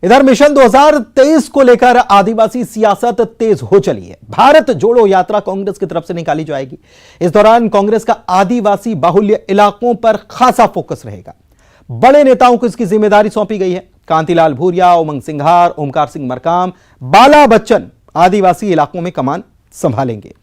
इधर मिशन 2023 को लेकर आदिवासी सियासत तेज हो चली है। भारत जोड़ो यात्रा कांग्रेस की तरफ से निकाली जाएगी। इस दौरान कांग्रेस का आदिवासी बाहुल्य इलाकों पर खासा फोकस रहेगा। बड़े नेताओं को इसकी जिम्मेदारी सौंपी गई है। कांतिलाल भूरिया, उमंग सिंघार, ओमकार सिंह मरकाम, बाला बच्चन आदिवासी इलाकों में कमान संभालेंगे।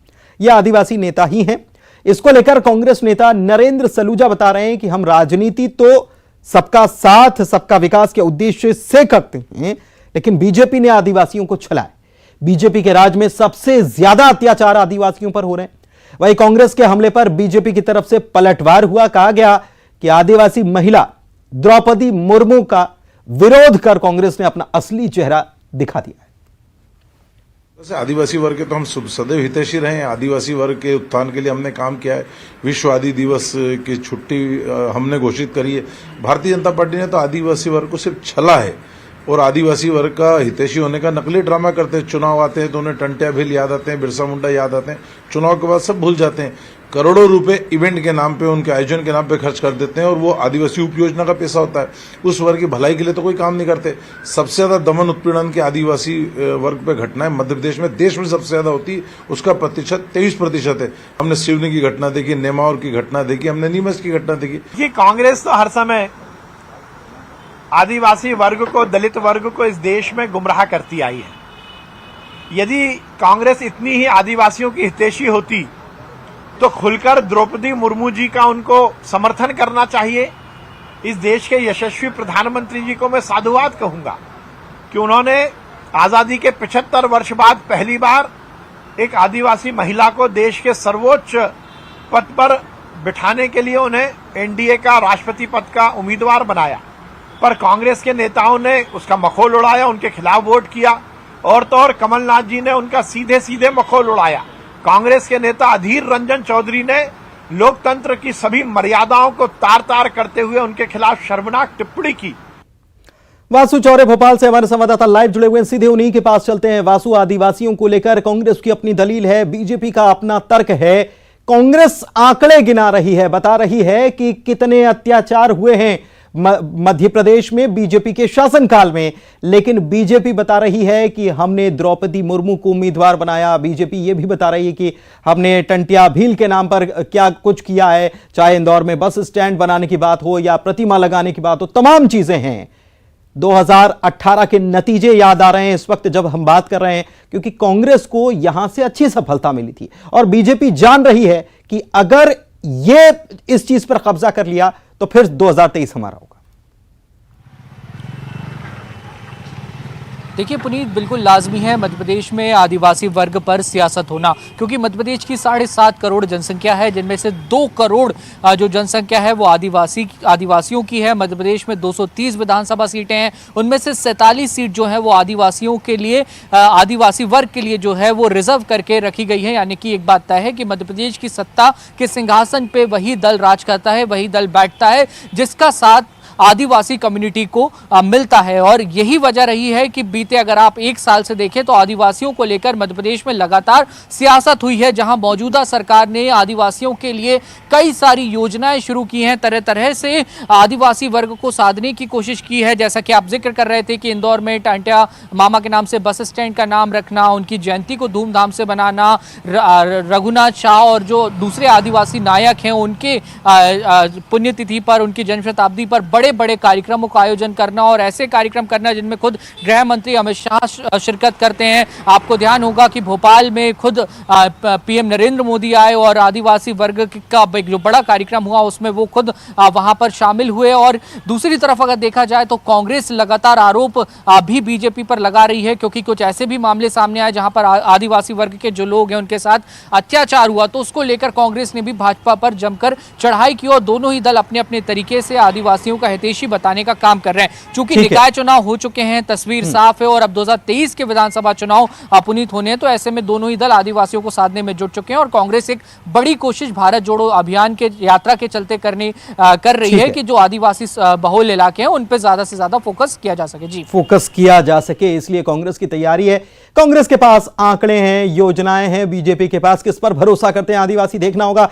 यह आदिवासी नेता ही हैं। इसको लेकर कांग्रेस नेता नरेंद्र सलूजा बता रहे हैं कि हम राजनीति तो सबका साथ सबका विकास के उद्देश्य से करते हैं, लेकिन बीजेपी ने आदिवासियों को छला है। बीजेपी के राज में सबसे ज्यादा अत्याचार आदिवासियों पर हो रहे हैं। वहीं कांग्रेस के हमले पर बीजेपी की तरफ से पलटवार हुआ। कहा गया कि आदिवासी महिला द्रौपदी मुर्मू का विरोध कर कांग्रेस ने अपना असली चेहरा दिखा दिया है। वैसे आदिवासी वर्ग के तो हम सदैव हितैषी रहे हैं। आदिवासी वर्ग के उत्थान के लिए हमने काम किया है। विश्व आदि दिवस की छुट्टी हमने घोषित करी है। भारतीय जनता पार्टी ने तो आदिवासी वर्ग को सिर्फ छला है और आदिवासी वर्ग का हितैषी होने का नकली ड्रामा करते हैं। चुनाव आते हैं तो उन्हें टंट्या भील याद आते हैं, बिरसा मुंडा याद आते हैं। चुनाव के बाद सब भूल जाते हैं। करोड़ों रुपए इवेंट के नाम पे, उनके आयोजन के नाम पे खर्च कर देते हैं और वो आदिवासी उपयोजना का पैसा होता है। उस वर्ग की भलाई के लिए तो कोई काम नहीं करते। सबसे ज्यादा दमन उत्पीड़न की आदिवासी वर्ग पे घटनाएं मध्य प्रदेश में, देश में सबसे ज्यादा होती है। उसका प्रतिशत 23% है। हमने सिवनी की घटना देखी, नेमावर की घटना देखी, हमने नीमच की घटना देखी। कांग्रेस तो हर समय आदिवासी वर्ग को, दलित वर्ग को इस देश में गुमराह करती आई है। यदि कांग्रेस इतनी ही आदिवासियों की हितैषी होती तो खुलकर द्रौपदी मुर्मू जी का उनको समर्थन करना चाहिए। इस देश के यशस्वी प्रधानमंत्री जी को मैं साधुवाद कहूंगा कि उन्होंने आजादी के 75 वर्ष बाद पहली बार एक आदिवासी महिला को देश के सर्वोच्च पद पर बिठाने के लिए उन्हें एनडीए का राष्ट्रपति पद का उम्मीदवार बनाया। पर कांग्रेस के नेताओं ने उसका मखौल उड़ाया, उनके खिलाफ वोट किया और तो और कमलनाथ जी ने उनका सीधे सीधे मखौल उड़ाया। कांग्रेस के नेता अधीर रंजन चौधरी ने लोकतंत्र की सभी मर्यादाओं को तार तार करते हुए उनके खिलाफ शर्मनाक टिप्पणी की। वासु चौरे भोपाल से हमारे संवाददाता लाइव जुड़े हुए हैं, सीधे उन्हीं के पास चलते हैं। वासु, आदिवासियों को लेकर कांग्रेस की अपनी दलील है, बीजेपी का अपना तर्क है। कांग्रेस आंकड़े गिना रही है, बता रही है कि कितने अत्याचार हुए हैं मध्य प्रदेश में बीजेपी के शासनकाल में, लेकिन बीजेपी बता रही है कि हमने द्रौपदी मुर्मू को उम्मीदवार बनाया। बीजेपी यह भी बता रही है कि हमने टंट्या भील के नाम पर क्या कुछ किया है, चाहे इंदौर में बस स्टैंड बनाने की बात हो या प्रतिमा लगाने की बात हो, तमाम चीजें हैं। 2018 के नतीजे याद आ रहे हैं इस वक्त जब हम बात कर रहे हैं, क्योंकि कांग्रेस को यहां से अच्छी सफलता मिली थी और बीजेपी जान रही है कि अगर यह इस चीज पर कब्जा कर लिया तो फिर 2023 हमारा होगा। देखिए पुनीत, बिल्कुल लाजमी है मध्य प्रदेश में आदिवासी वर्ग पर सियासत होना, क्योंकि मध्य प्रदेश की 7.5 करोड़ जनसंख्या है, जिनमें से 2 करोड़ जो जनसंख्या है वो आदिवासियों की है। मध्य प्रदेश में 230 विधानसभा सीटें हैं, उनमें से 47 सीट जो है वो आदिवासियों के लिए, आदिवासी वर्ग के लिए जो है वो रिजर्व करके रखी गई है। यानी कि एक बात तय है कि मध्य प्रदेश की सत्ता के सिंहासन पे वही दल राज करता है, वही दल बैठता है जिसका साथ आदिवासी कम्युनिटी को मिलता है। और यही वजह रही है कि बीते अगर आप 1 साल से देखें तो आदिवासियों को लेकर मध्य प्रदेश में लगातार सियासत हुई है, जहां मौजूदा सरकार ने आदिवासियों के लिए कई सारी योजनाएं शुरू की हैं, तरह तरह से आदिवासी वर्ग को साधने की कोशिश की है। जैसा कि आप जिक्र कर रहे थे कि इंदौर में टंट्या मामा के नाम से बस स्टैंड का नाम रखना, उनकी जयंती को धूमधाम से बनाना, रघुनाथ शाह और जो दूसरे आदिवासी नायक हैं उनके पुण्यतिथि पर, उनकी जन्म शताब्दी पर बड़े कार्यक्रमों का आयोजन करना और ऐसे कार्यक्रम करना जिनमें खुद गृह मंत्री अमित शाह शिरकत करते हैं। आपको ध्यान होगा कि भोपाल में खुद पीएम नरेंद्र मोदी आए और आदिवासी वर्ग का जो बड़ा कार्यक्रम हुआ उसमें वो खुद वहां पर शामिल हुए। और दूसरी तरफ अगर देखा जाए तो कांग्रेस लगातार आरोप भी बीजेपी पर लगा रही है, क्योंकि कुछ ऐसे भी मामले सामने आए जहां पर आदिवासी वर्ग के जो लोग हैं उनके साथ अत्याचार हुआ, तो उसको लेकर कांग्रेस ने भी भाजपा पर जमकर चढ़ाई की और दोनों ही दल अपने अपने तरीके से आदिवासियों का हितैषी बताने का काम कर रहे हैं। चूंकि निकाय चुनाव हो चुके हैं, तस्वीर साफ है और अब 2023 के विधानसभा चुनाव पुनीत होने हैं, तो ऐसे में दोनों ही दल आदिवासियों को साधने में जुट चुके हैं और कांग्रेस एक बड़ी कोशिश भारत जोड़ो अभियान के यात्रा के चलते कर रही है कि जो आदिवासी बहुल इलाके हैं उन पर ज्यादा से ज्यादा फोकस किया जा सके। जी, फोकस किया जा सके, इसलिए कांग्रेस की तैयारी है। कांग्रेस के पास आंकड़े हैं, योजनाएं हैं, बीजेपी के पास किस पर भरोसा करते हैं आदिवासी देखना होगा।